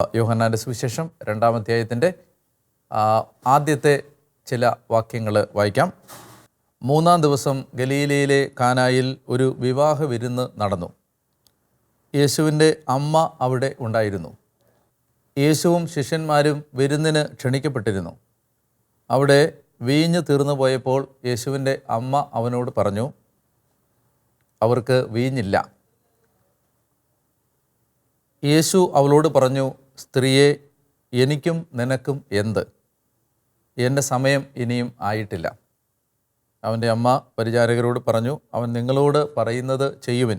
യോഹന്നാൻ്റെ സുവിശേഷം 2-ാം അധ്യായത്തിൻ്റെ ആദ്യത്തെ ചില വാക്യങ്ങൾ വായിക്കാം. 3-ാം ദിവസം ഗലീലയിലെ കാനായിൽ ഒരു വിവാഹ വിരുന്ന് നടന്നു. യേശുവിൻ്റെ അമ്മ അവിടെ ഉണ്ടായിരുന്നു. യേശുവും ശിഷ്യന്മാരും വിരുന്നിന് ക്ഷണിക്കപ്പെട്ടിരുന്നു. അവിടെ വീഞ്ഞ് തീർന്നു പോയപ്പോൾ യേശുവിൻ്റെ അമ്മ അവനോട് പറഞ്ഞു, അവർക്ക് വീഞ്ഞില്ല. യേശു അവളോട് പറഞ്ഞു, സ്ത്രീയെ, എനിക്കും നിനക്കും എന്ത്? എൻ്റെ സമയം ഇനിയും ആയിട്ടില്ല. അവൻ്റെ അമ്മ പരിചാരകരോട് പറഞ്ഞു, അവൻ നിങ്ങളോട് പറയുന്നത് ചെയ്യുവിൻ.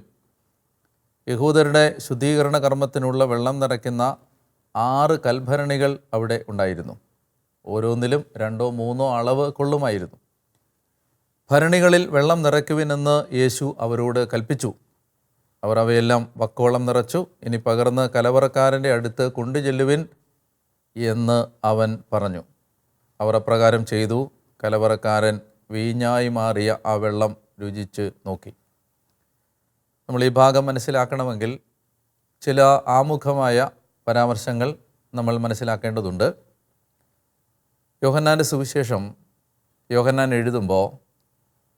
യഹൂദരുടെ ശുദ്ധീകരണ കർമ്മത്തിനുള്ള വെള്ളം നിറയ്ക്കുന്ന 6 കൽഭരണികൾ അവിടെ ഉണ്ടായിരുന്നു. ഓരോന്നിലും 2-3 അളവ് കൊള്ളുമായിരുന്നു. ഭരണികളിൽ വെള്ളം നിറയ്ക്കുവിനെന്ന് യേശു അവരോട് കൽപ്പിച്ചു. അവർ അവയെല്ലാം വക്കോളം നിറച്ചു. ഇനി പകർന്ന് കലവറക്കാരൻ്റെ അടുത്ത് കൊണ്ടുചെല്ലുവിൻ എന്ന് അവൻ പറഞ്ഞു. അവർ അപ്രകാരം ചെയ്തു. കലവറക്കാരൻ വീഞ്ഞായി മാറിയ ആ വെള്ളം രുചിച്ച് നോക്കി. നമ്മൾ ഈ ഭാഗം മനസ്സിലാക്കണമെങ്കിൽ ചില ആമുഖമായ പരാമർശങ്ങൾ നമ്മൾ മനസ്സിലാക്കേണ്ടതുണ്ട്. യോഹന്നാൻ്റെ സുവിശേഷം യോഹന്നാൻ എഴുതുമ്പോൾ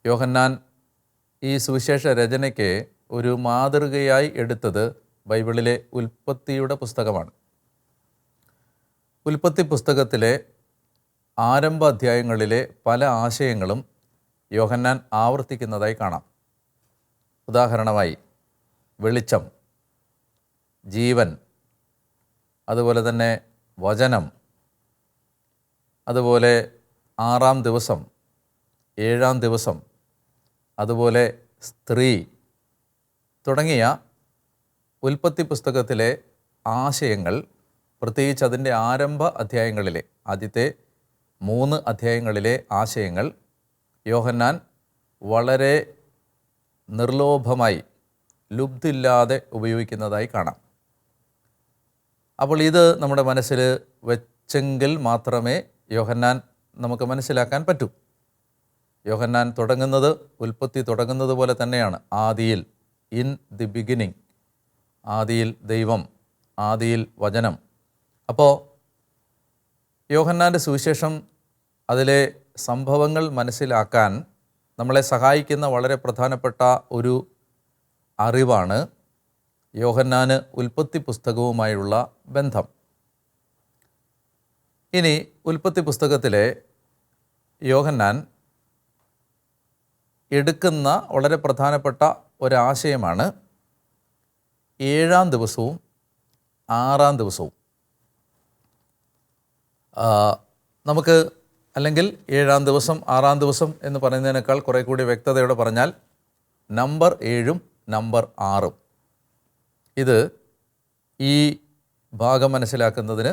യോഹന്നാൻ ഈ സുവിശേഷ രചനയ്ക്ക് ഒരു മാതൃകയായി എടുത്തത് ബൈബിളിലെ ഉൽപ്പത്തിയുടെ പുസ്തകമാണ്. ഉൽപ്പത്തി പുസ്തകത്തിലെ ആരംഭ അധ്യായങ്ങളിലെ പല ആശയങ്ങളും യോഹന്നാൻ ആവർത്തിക്കുന്നതായി കാണാം. ഉദാഹരണമായി വെളിച്ചം, ജീവൻ, അതുപോലെ തന്നെ വചനം, അതുപോലെ 6-ാം ദിവസം, 7-ാം ദിവസം, അതുപോലെ സ്ത്രീ തുടങ്ങിയ ഉൽപ്പത്തി പുസ്തകത്തിലെ ആശയങ്ങൾ, പ്രത്യേകിച്ച് അതിൻ്റെ ആരംഭ അധ്യായങ്ങളിലെ ആദ്യത്തെ 3 അധ്യായങ്ങളിലെ ആശയങ്ങൾ യോഹന്നാൻ വളരെ നിർലോഭമായി, ലുബ്ധില്ലാതെ ഉപയോഗിക്കുന്നതായി കാണാം. അപ്പോൾ ഇത് നമ്മുടെ മനസ്സിൽ വെച്ചെങ്കിൽ മാത്രമേ യോഹന്നാൻ നമുക്ക് മനസ്സിലാക്കാൻ പറ്റൂ. യോഹന്നാൻ തുടങ്ങുന്നത്, ഉൽപ്പത്തി തുടങ്ങുന്നത് പോലെ തന്നെയാണ്. ആദിയിൽ, ഇൻ ദി ബിഗിനിങ്, ആദിയിൽ ദൈവം, ആദിയിൽ വചനം. അപ്പോൾ യോഹന്നാൻ്റെ സുവിശേഷം, അതിലെ സംഭവങ്ങൾ മനസ്സിലാക്കാൻ നമ്മളെ സഹായിക്കുന്ന വളരെ പ്രധാനപ്പെട്ട ഒരു അറിവാണ് യോഹന്നാന് ഉൽപ്പത്തി പുസ്തകവുമായുള്ള ബന്ധം. ഇനി ഉൽപ്പത്തി പുസ്തകത്തിലെ യോഹന്നാൻ എടുക്കുന്ന വളരെ പ്രധാനപ്പെട്ട ഒരാശയമാണ് 7-ാം ദിവസവും 6-ാം ദിവസവും. നമുക്ക് അല്ലെങ്കിൽ 7-ാം ദിവസം 6-ാം ദിവസം എന്ന് പറയുന്നതിനേക്കാൾ കുറേ കൂടി വ്യക്തതയോടെ പറഞ്ഞാൽ നമ്പർ 7-ഉം നമ്പർ 6-ഉം. ഇത് ഈ ഭാഗം മനസ്സിലാക്കുന്നതിന്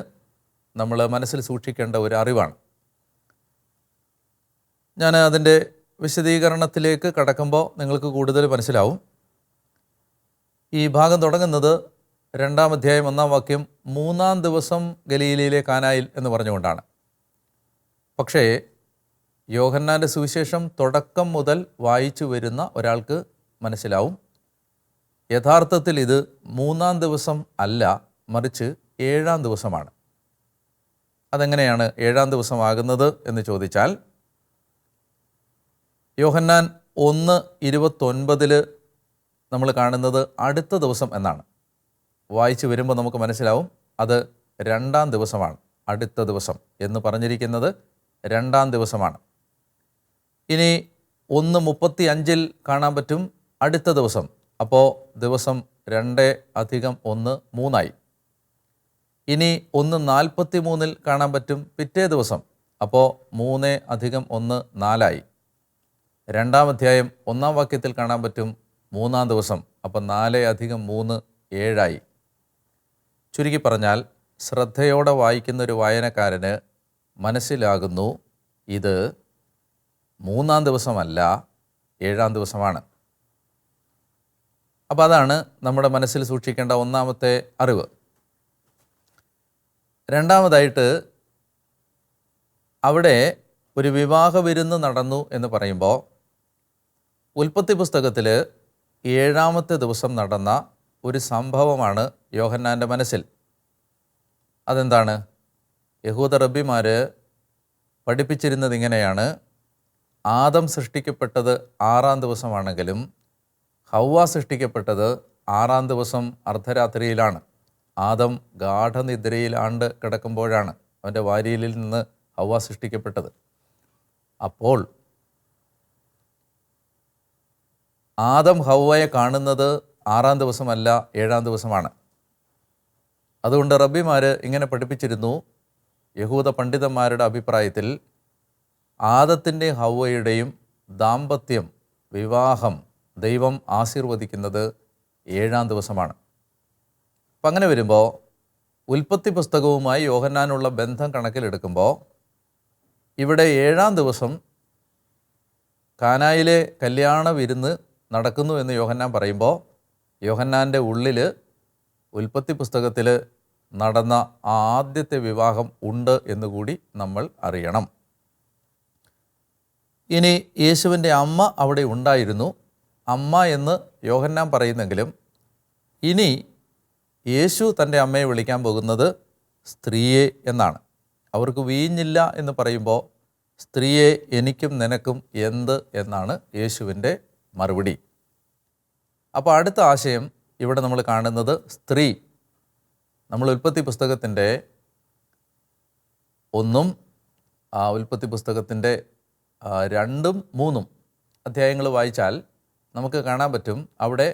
നമ്മൾ മനസ്സിൽ സൂക്ഷിക്കേണ്ട ഒരു അറിവാണ്. ഞാൻ അതിൻ്റെ വിശദീകരണത്തിലേക്ക് കടക്കുമ്പോൾ നിങ്ങൾക്ക് കൂടുതൽ മനസ്സിലാവും. ഈ ഭാഗം തുടങ്ങുന്നത് 2-ാം അധ്യായം 1-ാം വാക്യം 3-ാം ദിവസം ഗലീലയിലെ കാനായിൽ എന്ന് പറഞ്ഞുകൊണ്ടാണ്. പക്ഷേ യോഹന്നാൻ്റെ സുവിശേഷം തുടക്കം മുതൽ വായിച്ചു വരുന്ന ഒരാൾക്ക് മനസ്സിലാവും, യഥാർത്ഥത്തിൽ ഇത് 3-ാം ദിവസം അല്ല, മറിച്ച് 7-ാം ദിവസമാണ്. അതെങ്ങനെയാണ് 7-ാം ദിവസമാകുന്നത് എന്ന് ചോദിച്ചാൽ, യോഹന്നാൻ 1:29 നമ്മൾ കാണുന്നത് അടുത്ത ദിവസം എന്നാണ്. വായിച്ചു വരുമ്പോൾ നമുക്ക് മനസ്സിലാവും അത് 2-ാം ദിവസമാണ്. അടുത്ത ദിവസം എന്ന് പറഞ്ഞിരിക്കുന്നത് 2-ാം ദിവസമാണ്. ഇനി 1:35 കാണാൻ പറ്റും അടുത്ത ദിവസം. അപ്പോൾ ദിവസം 2 + 1 3ആയി. ഇനി 1:43 കാണാൻ പറ്റും പിറ്റേ ദിവസം. അപ്പോൾ 3 + 1 4ആയി. 2-ാം അധ്യായം 1-ാം വാക്യത്തിൽ കാണാൻ പറ്റും 3-ാം ദിവസം. അപ്പോൾ 4 + 3 7ആയി. ചുരുക്കി പറഞ്ഞാൽ ശ്രദ്ധയോടെ വായിക്കുന്ന ഒരു വായനക്കാരന് മനസ്സിലാകുന്നു ഇത് 3-ാം ദിവസമല്ല, 7-ാം ദിവസമാണ്. അപ്പോൾ അതാണ് നമ്മുടെ മനസ്സിൽ സൂക്ഷിക്കേണ്ട ഒന്നാമത്തെ അറിവ്. രണ്ടാമതായിട്ട്, അവിടെ ഒരു വിവാഹ വിരുന്ന് നടന്നു എന്ന് പറയുമ്പോൾ ഉൽപ്പത്തി പുസ്തകത്തിൽ 7-ാമത്തെ ദിവസം നടന്ന ഒരു സംഭവമാണ് യോഹന്നാൻ്റെ മനസ്സിൽ. അതെന്താണ്? യഹൂദ റബ്ബിമാർ പഠിപ്പിച്ചിരുന്നത് ഇങ്ങനെയാണ്: ആദം സൃഷ്ടിക്കപ്പെട്ടത് 6-ാം ദിവസമാണെങ്കിലും ഹവ്വ സൃഷ്ടിക്കപ്പെട്ടത് 6-ാം ദിവസം അർദ്ധരാത്രിയിലാണ്. ആദം ഗാഠനിദ്രയിൽ ആണ്ട് കിടക്കുമ്പോഴാണ് അവൻ്റെ വാരിയലിൽ നിന്ന് ഹവ്വ സൃഷ്ടിക്കപ്പെട്ടത്. അപ്പോൾ ആദം ഹവ്വയെ കാണുന്നത് 6-ാം ദിവസമല്ല, 7-ാം ദിവസമാണ്. അതുകൊണ്ട് റബ്ബിമാർ ഇങ്ങനെ പഠിപ്പിച്ചിരുന്നു. യഹൂദ പണ്ഡിതന്മാരുടെ അഭിപ്രായത്തിൽ ആദത്തിൻ്റെയും ഹവ്വയുടെയും ദാമ്പത്യം, വിവാഹം ദൈവം ആശീർവദിക്കുന്നത് 7-ാം ദിവസമാണ്. അപ്പം അങ്ങനെ വരുമ്പോൾ ഉൽപ്പത്തി പുസ്തകവുമായി യോഹന്നാനുള്ള ബന്ധം കണക്കിലെടുക്കുമ്പോൾ ഇവിടെ 7-ാം ദിവസം കാനായിലെ കല്യാണ വിരുന്ന് നടക്കുന്നു എന്ന് യോഹന്നാൻ പറയുമ്പോൾ യോഹന്നാൻ്റെ ഉള്ളിൽ ഉൽപ്പത്തി പുസ്തകത്തിൽ നടന്ന ആദ്യത്തെ വിവാഹം ഉണ്ട് എന്നുകൂടി നമ്മൾ അറിയണം. ഇനി യേശുവിൻ്റെ അമ്മ അവിടെ ഉണ്ടായിരുന്നു. അമ്മ എന്ന് യോഹന്നാൻ പറയുന്നെങ്കിലും ഇനി യേശു തൻ്റെ അമ്മയെ വിളിക്കാൻ പോകുന്നത് സ്ത്രീയെ എന്നാണ്. അവർക്ക് വീഞ്ഞില്ല എന്ന് പറയുമ്പോൾ സ്ത്രീയെ എനിക്കും നിനക്കും എന്ത് എന്നാണ് യേശുവിൻ്റെ മറുപടി. അപ്പോൾ അടുത്ത ആശയം ഇവിടെ നമ്മൾ കാണുന്നത് സ്ത്രീ. നമ്മൾ ഉൽപ്പത്തി പുസ്തകത്തിൻ്റെ 1-ഉം ഉൽപ്പത്തി പുസ്തകത്തിൻ്റെ 2-ഉം 3-ഉം അധ്യായങ്ങൾ വായിച്ചാൽ നമുക്ക് കാണാൻ പറ്റും. അവിടെ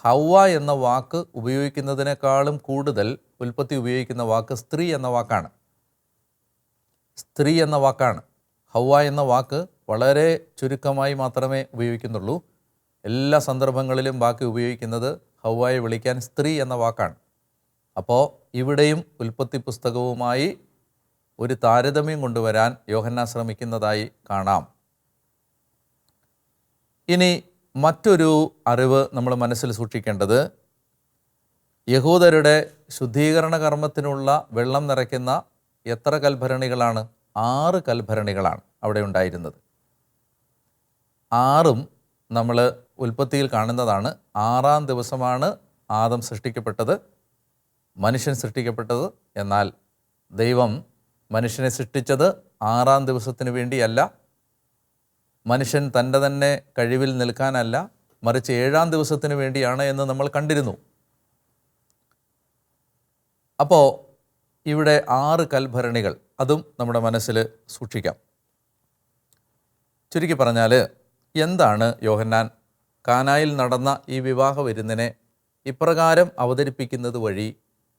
ഹവ്വ എന്ന വാക്ക് ഉപയോഗിക്കുന്നതിനേക്കാളും കൂടുതൽ ഉൽപ്പത്തി ഉപയോഗിക്കുന്ന വാക്ക് സ്ത്രീ എന്ന വാക്കാണ്. സ്ത്രീ എന്ന വാക്കാണ്. ഹവ്വ എന്ന വാക്ക് വളരെ ചുരുക്കമായി മാത്രമേ ഉപയോഗിക്കുന്നുള്ളൂ. എല്ലാ സന്ദർഭങ്ങളിലും ബാക്കി ഉപയോഗിക്കുന്നത് ഹവ്വയെ വിളിക്കാൻ സ്ത്രീ എന്ന വാക്കാണ്. അപ്പോൾ ഇവിടെയും ഉൽപ്പത്തി പുസ്തകവുമായി ഒരു താരതമ്യം കൊണ്ടുവരാൻ യോഹന്നാൻ ശ്രമിക്കുന്നതായി കാണാം. ഇനി മറ്റൊരു അറിവ് നമ്മൾ മനസ്സിൽ സൂക്ഷിക്കേണ്ടത്, യഹൂദരുടെ ശുദ്ധീകരണ കർമ്മത്തിനുള്ള വെള്ളം നിറയ്ക്കുന്ന എത്ര കൽഭരണികളാണ്? 6 കൽഭരണികളാണ് അവിടെ ഉണ്ടായിരുന്നത്. 6ഉം നമ്മൾ ഉൽപ്പത്തിയിൽ കാണുന്നതാണ്. 6-ാം ദിവസമാണ് ആദം സൃഷ്ടിക്കപ്പെട്ടത്, മനുഷ്യൻ സൃഷ്ടിക്കപ്പെട്ടത്. എന്നാൽ ദൈവം മനുഷ്യനെ സൃഷ്ടിച്ചത് 6-ാം ദിവസത്തിന് വേണ്ടിയല്ല, മനുഷ്യൻ തൻ്റെ തന്നെ കഴിവിൽ നിൽക്കാനല്ല, മറിച്ച് 7-ാം ദിവസത്തിന് വേണ്ടിയാണ് എന്ന് നമ്മൾ കണ്ടിരുന്നു. അപ്പോൾ ഇവിടെ 6 കൽഭരണികൾ, അതും നമ്മുടെ മനസ്സിൽ സൂക്ഷിക്കാം. ചുരുക്കി പറഞ്ഞാൽ എന്താണ് യോഹന്നാൻ കാനായിൽ നടന്ന ഈ വിവാഹ വിരുന്നിനെ ഇപ്രകാരം അവതരിപ്പിക്കുന്നത് വഴി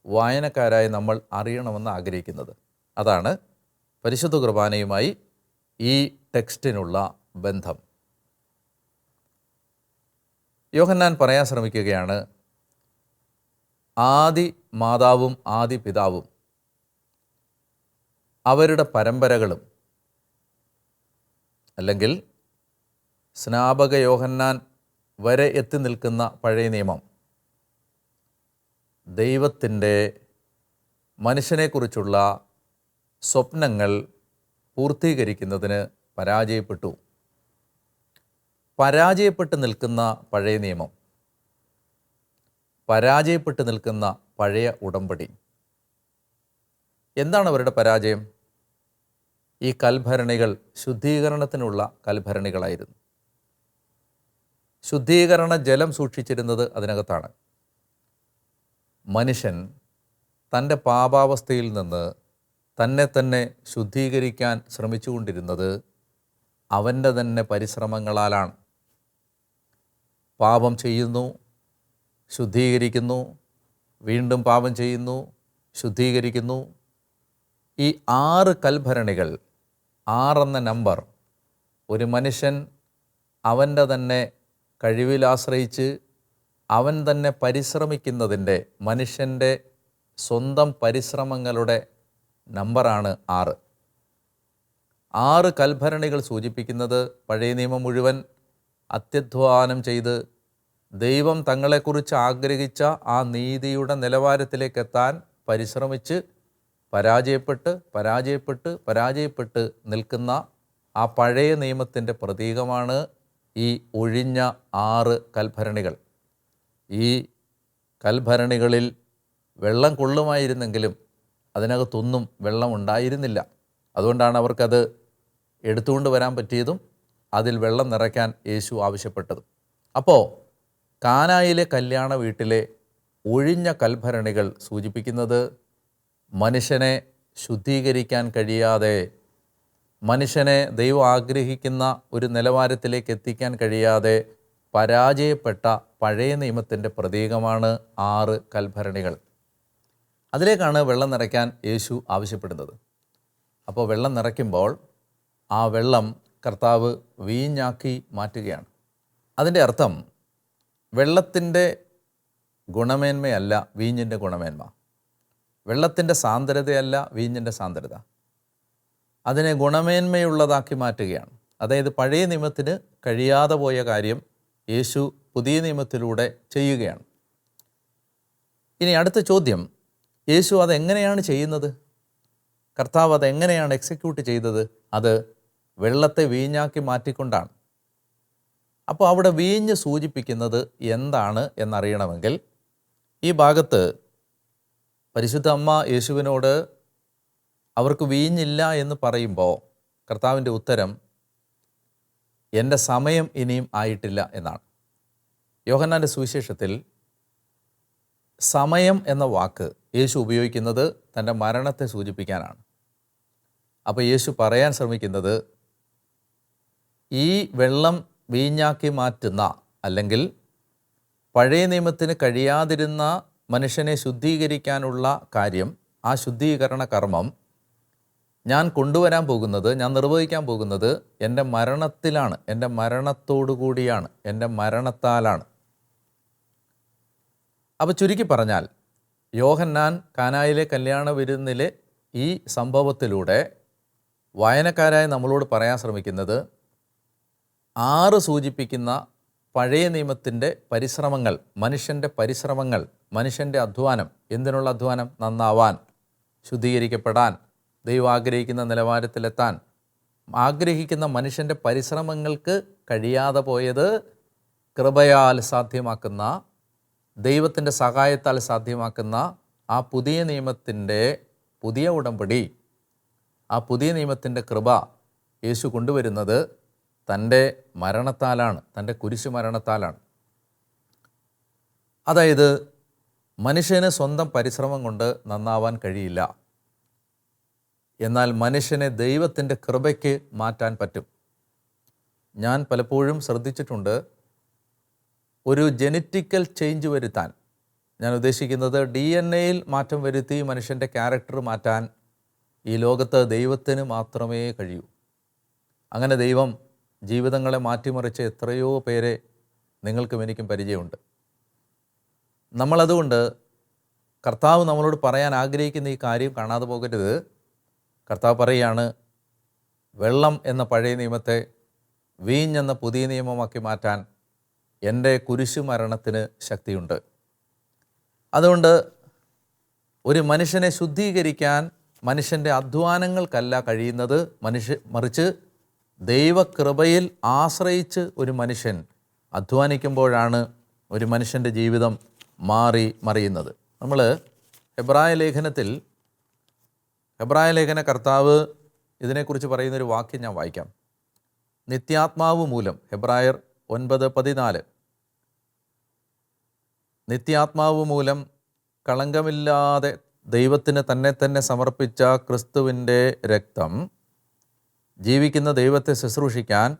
വായനക്കാരായി നമ്മൾ അറിയണമെന്ന് ആഗ്രഹിക്കുന്നത്? അതാണ് പരിശുദ്ധ കുർബാനയുമായി ഈ ടെക്സ്റ്റിനുള്ള ബന്ധം. യോഹന്നാൻ പറയാൻ ശ്രമിക്കുകയാണ്, ആദി മാതാവും ആദി പിതാവും അവരുടെ പരമ്പരകളും, അല്ലെങ്കിൽ സ്നാപക യോഹന്നാൻ വരെ എത്തി നിൽക്കുന്ന പഴയ നിയമം, ദൈവത്തിൻ്റെ മനുഷ്യനെക്കുറിച്ചുള്ള സ്വപ്നങ്ങൾ പൂർത്തീകരിക്കുന്നതിന് പരാജയപ്പെട്ടു. പരാജയപ്പെട്ട് നിൽക്കുന്ന പഴയ നിയമം, പരാജയപ്പെട്ട് നിൽക്കുന്ന പഴയ ഉടമ്പടി. എന്താണ് അവരുടെ പരാജയം? ഈ കൽഭരണികൾ ശുദ്ധീകരണത്തിനുള്ള കൽഭരണികളായിരുന്നു. ശുദ്ധീകരണ ജലം സൂക്ഷിച്ചിരുന്നത് അതിനകത്താണ്. മനുഷ്യൻ തൻ്റെ പാപാവസ്ഥയിൽ നിന്ന് തന്നെ തന്നെ ശുദ്ധീകരിക്കാൻ ശ്രമിച്ചുകൊണ്ടിരുന്നത് അവൻ്റെ തന്നെ പരിശ്രമങ്ങളാലാണ്. പാപം ചെയ്യുന്നു, ശുദ്ധീകരിക്കുന്നു, വീണ്ടും പാപം ചെയ്യുന്നു, ശുദ്ധീകരിക്കുന്നു. ഈ 6 കൽഭരണികൾ, 6 എന്ന നമ്പർ, ഒരു മനുഷ്യൻ അവൻ്റെ തന്നെ കഴിവിലാശ്രയിച്ച് അവൻ തന്നെ പരിശ്രമിക്കുന്നതിൻ്റെ, മനുഷ്യൻ്റെ സ്വന്തം പരിശ്രമങ്ങളുടെ നമ്പറാണ് 6. 6 കൽഭരണികൾ സൂചിപ്പിക്കുന്നത് പഴയ നിയമം മുഴുവൻ അത്യധ്വാനം ചെയ്ത് ദൈവം തങ്ങളെക്കുറിച്ച് ആഗ്രഹിച്ച ആ നീതിയുടെ നിലവാരത്തിലേക്കെത്താൻ പരിശ്രമിച്ച് പരാജയപ്പെട്ട് നിൽക്കുന്ന ആ പഴയ നിയമത്തിൻ്റെ പ്രതീകമാണ് ഈ ഒഴിഞ്ഞ 6 കൽഭരണികൾ. ഈ കൽഭരണികളിൽ വെള്ളം കൊള്ളുമായിരുന്നെങ്കിലും അതിനകത്തൊന്നും വെള്ളം ഉണ്ടായിരുന്നില്ല. അതുകൊണ്ടാണ് അവർക്കത് എടുത്തുകൊണ്ട് വരാൻ പറ്റിയതും അതിൽ വെള്ളം നിറയ്ക്കാൻ യേശു ആവശ്യപ്പെട്ടതും. അപ്പോൾ കാനായിലെ കല്യാണ വീട്ടിലെ ഒഴിഞ്ഞ കൽഭരണികൾ സൂചിപ്പിക്കുന്നത് മനുഷ്യനെ ശുദ്ധീകരിക്കാൻ കഴിയാതെ, മനുഷ്യനെ ദൈവം ആഗ്രഹിക്കുന്ന ഒരു നിലവാരത്തിലേക്ക് എത്തിക്കാൻ കഴിയാതെ പരാജയപ്പെട്ട പഴയ നിയമത്തിൻ്റെ പ്രതീകമാണ് 6 കൽഭരണികൾ. അതിലേക്കാണ് വെള്ളം നിറയ്ക്കാൻ യേശു ആവശ്യപ്പെടുന്നത്. അപ്പോൾ വെള്ളം നിറയ്ക്കുമ്പോൾ ആ വെള്ളം കർത്താവ് വീഞ്ഞാക്കി മാറ്റുകയാണ്. അതിൻ്റെ അർത്ഥം വെള്ളത്തിൻ്റെ ഗുണമേന്മയല്ല വീഞ്ഞിൻ്റെ ഗുണമേന്മ, വെള്ളത്തിൻ്റെ സാന്ദ്രതയല്ല വീഞ്ഞിൻ്റെ സാന്ദ്രത, അതിനെ ഗുണമേന്മയുള്ളതാക്കി മാറ്റുകയാണ്. അതായത് പഴയ നിയമത്തിന് കഴിയാതെ പോയ കാര്യം യേശു പുതിയ നിയമത്തിലൂടെ ചെയ്യുകയാണ്. ഇനി അടുത്ത ചോദ്യം, യേശു അതെങ്ങനെയാണ് ചെയ്യുന്നത്? കർത്താവ് അതെങ്ങനെയാണ് എക്സിക്യൂട്ട് ചെയ്തത്? അത് വെള്ളത്തെ വീഞ്ഞാക്കി മാറ്റിക്കൊണ്ടാണ്. അപ്പോൾ അവിടെ വീഞ്ഞ് സൂചിപ്പിക്കുന്നത് എന്താണ് എന്നറിയണമെങ്കിൽ ഈ ഭാഗത്ത് പരിശുദ്ധ അമ്മ യേശുവിനോട് അവർക്ക് വീഞ്ഞില്ല എന്ന് പറയുമ്പോൾ കർത്താവിൻ്റെ ഉത്തരം എൻ്റെ സമയം ഇനിയും ആയിട്ടില്ല എന്നാണ്. യോഹന്നാൻ്റെ സുവിശേഷത്തിൽ സമയം എന്ന വാക്ക് യേശു ഉപയോഗിക്കുന്നത് തൻ്റെ മരണത്തെ സൂചിപ്പിക്കാനാണ്. അപ്പോൾ യേശു പറയാൻ ശ്രമിക്കുന്നത് ഈ വെള്ളം വീഞ്ഞാക്കി മാറ്റുന്ന, അല്ലെങ്കിൽ പഴയ നിയമത്തിന് കഴിയാതിരുന്ന മനുഷ്യനെ ശുദ്ധീകരിക്കാനുള്ള കാര്യം, ആ ശുദ്ധീകരണ കർമ്മം ഞാൻ കൊണ്ടുവരാൻ പോകുന്നത്, ഞാൻ നിർവഹിക്കാൻ പോകുന്നത് എൻ്റെ മരണത്തിലാണ്, എൻ്റെ മരണത്തോടു കൂടിയാണ്, എൻ്റെ മരണത്താലാണ്. അപ്പോൾ ചുരുക്കി പറഞ്ഞാൽ യോഹന്നാൻ കാനായിലെ കല്യാണ വിരുന്നിലെ ഈ സംഭവത്തിലൂടെ വായനക്കാരായ നമ്മളോട് പറയാൻ ശ്രമിക്കുന്നത് 6 സൂചിപ്പിക്കുന്ന പഴയ നിയമത്തിൻ്റെ പരിശ്രമങ്ങൾ, മനുഷ്യൻ്റെ പരിശ്രമങ്ങൾ, മനുഷ്യൻ്റെ അധ്വാനം. എന്തിനുള്ള അധ്വാനം? നന്നാവാൻ, ശുദ്ധീകരിക്കപ്പെടാൻ, ദൈവം ആഗ്രഹിക്കുന്ന നിലവാരത്തിലെത്താൻ ആഗ്രഹിക്കുന്ന മനുഷ്യൻ്റെ പരിശ്രമങ്ങൾക്ക് കഴിയാതെ പോയത് കൃപയാൽ സാധ്യമാക്കുന്ന, ദൈവത്തിൻ്റെ സഹായത്താൽ സാധ്യമാക്കുന്ന ആ പുതിയ നിയമത്തിൻ്റെ പുതിയ ഉടമ്പടി, ആ പുതിയ നിയമത്തിൻ്റെ കൃപ യേശു കൊണ്ടുവരുന്നത് തൻ്റെ മരണത്താലാണ്, തൻ്റെ കുരിശു മരണത്താലാണ്. അതായത് മനുഷ്യന് സ്വന്തം പരിശ്രമം കൊണ്ട് നന്നാവാൻ കഴിയില്ല, എന്നാൽ മനുഷ്യനെ ദൈവത്തിൻ്റെ കൃപയ്ക്ക് മാറ്റാൻ പറ്റും. ഞാൻ പലപ്പോഴും ശ്രദ്ധിച്ചിട്ടുണ്ട്, ഒരു ജനറ്റിക്കൽ ചേഞ്ച് വരുത്താൻ, ഞാൻ ഉദ്ദേശിക്കുന്നത് DNA-യിൽ മാറ്റം വരുത്തി മനുഷ്യൻ്റെ ക്യാരക്ടർ മാറ്റാൻ ഈ ലോകത്ത് ദൈവത്തിന് മാത്രമേ കഴിയൂ. അങ്ങനെ ദൈവം ജീവിതങ്ങളെ മാറ്റിമറിച്ച എത്രയോ പേരെ നിങ്ങൾക്കും എനിക്കും പരിചയമുണ്ട്. നമ്മളതുകൊണ്ട് കർത്താവ് നമ്മളോട് പറയാൻ ആഗ്രഹിക്കുന്ന ഈ കാര്യം കാണാതെ പോകരുത്. കർത്താവ് പറയുകയാണ്, വെള്ളം എന്ന പഴയ നിയമത്തെ വീഞ്ഞെന്ന പുതിയ നിയമമാക്കി മാറ്റാൻ എൻ്റെ കുരിശു മരണത്തിന് ശക്തിയുണ്ട്. അതുകൊണ്ട് ഒരു മനുഷ്യനെ ശുദ്ധീകരിക്കാൻ മനുഷ്യൻ്റെ അധ്വാനങ്ങൾക്കല്ല കഴിയുന്നത്, മറിച്ച് ദൈവകൃപയിൽ ആശ്രയിച്ച് ഒരു മനുഷ്യൻ അധ്വാനിക്കുമ്പോഴാണ് ഒരു മനുഷ്യൻ്റെ ജീവിതം മറിയുന്നത്. നമ്മൾ ഹെബ്രായ ലേഖന കർത്താവ് ഇതിനെക്കുറിച്ച് പറയുന്നൊരു വാക്യം ഞാൻ വായിക്കാം. നിത്യാത്മാവ് മൂലം, ഹെബ്രായർ 9:14, നിത്യാത്മാവ് മൂലം കളങ്കമില്ലാതെ ദൈവത്തിന് തന്നെ സമർപ്പിച്ച ക്രിസ്തുവിൻ്റെ രക്തം ജീവിക്കുന്ന ദൈവത്തെ ശുശ്രൂഷിക്കാൻ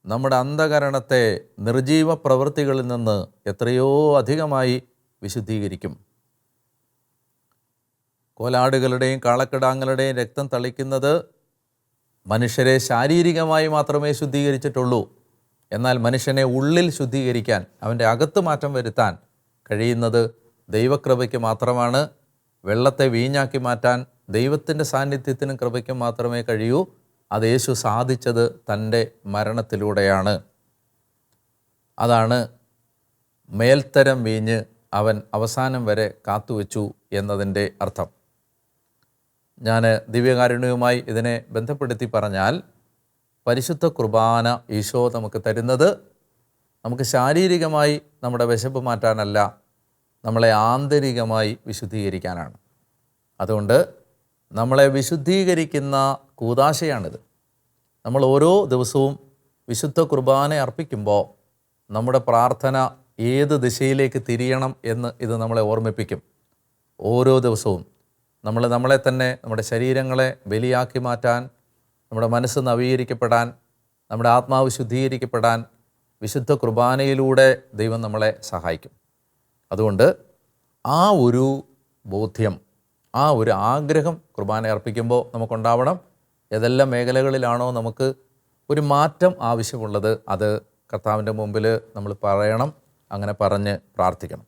നമ്മുടെ അന്ധകരണത്തെ നിർജീവ പ്രവൃത്തികളിൽ നിന്ന് എത്രയോ അധികമായി വിശുദ്ധീകരിക്കും. കോലാടുകളുടെയും കാളക്കിടാങ്ങളുടെയും രക്തം തളിക്കുന്നത് മനുഷ്യരെ ശാരീരികമായി മാത്രമേ ശുദ്ധീകരിച്ചിട്ടുള്ളൂ. എന്നാൽ മനുഷ്യനെ ഉള്ളിൽ ശുദ്ധീകരിക്കാൻ, അവൻ്റെ അകത്ത് മാറ്റം വരുത്താൻ കഴിയുന്നത് ദൈവകൃപയ്ക്ക് മാത്രമാണ്. വെള്ളത്തെ വീഞ്ഞാക്കി മാറ്റാൻ ദൈവത്തിൻ്റെ സാന്നിധ്യത്തിനും കൃപയ്ക്കും മാത്രമേ കഴിയൂ. അത് യേശു സാധിച്ചത് തൻ്റെ മരണത്തിലൂടെയാണ്. അതാണ് മേൽത്തരം വീഞ്ഞ് അവൻ അവസാനം വരെ കാത്തുവച്ചു എന്നതിൻ്റെ അർത്ഥം. ഞാൻ ദിവ്യകാരുണ്യവുമായി ഇതിനെ ബന്ധപ്പെടുത്തി പറഞ്ഞാൽ, പരിശുദ്ധ കുർബാന ഈശോ നമുക്ക് തരുന്നത് നമുക്ക് ശാരീരികമായി നമ്മുടെ വിശപ്പ് മാറ്റാനല്ല, നമ്മളെ ആന്തരികമായി വിശുദ്ധീകരിക്കാനാണ്. അതുകൊണ്ട് നമ്മളെ വിശുദ്ധീകരിക്കുന്ന കൂദാശയാണിത്. നമ്മൾ ഓരോ ദിവസവും വിശുദ്ധ കുർബാന അർപ്പിക്കുമ്പോൾ നമ്മുടെ പ്രാർത്ഥന ഏത് ദിശയിലേക്ക് തിരിയണം എന്ന് ഇത് നമ്മളെ ഓർമ്മിപ്പിക്കും. ഓരോ ദിവസവും നമ്മളെ തന്നെ, നമ്മുടെ ശരീരങ്ങളെ ബലിയാക്കി മാറ്റാൻ, നമ്മുടെ മനസ്സ് നവീകരിക്കപ്പെടാൻ, നമ്മുടെ ആത്മാവ് ശുദ്ധീകരിക്കപ്പെടാൻ വിശുദ്ധ കുർബാനയിലൂടെ ദൈവം നമ്മളെ സഹായിക്കും. അതുകൊണ്ട് ആ ഒരു ബോധ്യം, ആ ഒരു ആഗ്രഹം കുർബാന അർപ്പിക്കുമ്പോൾ നമുക്കുണ്ടാവണം. ഏതെല്ലാം മേഖലകളിലാണോ നമുക്ക് ഒരു മാറ്റം ആവശ്യമുള്ളത് അത് കർത്താവിൻ്റെ മുമ്പിൽ നമ്മൾ പറയണം. അങ്ങനെ പറഞ്ഞ് പ്രാർത്ഥിക്കണം.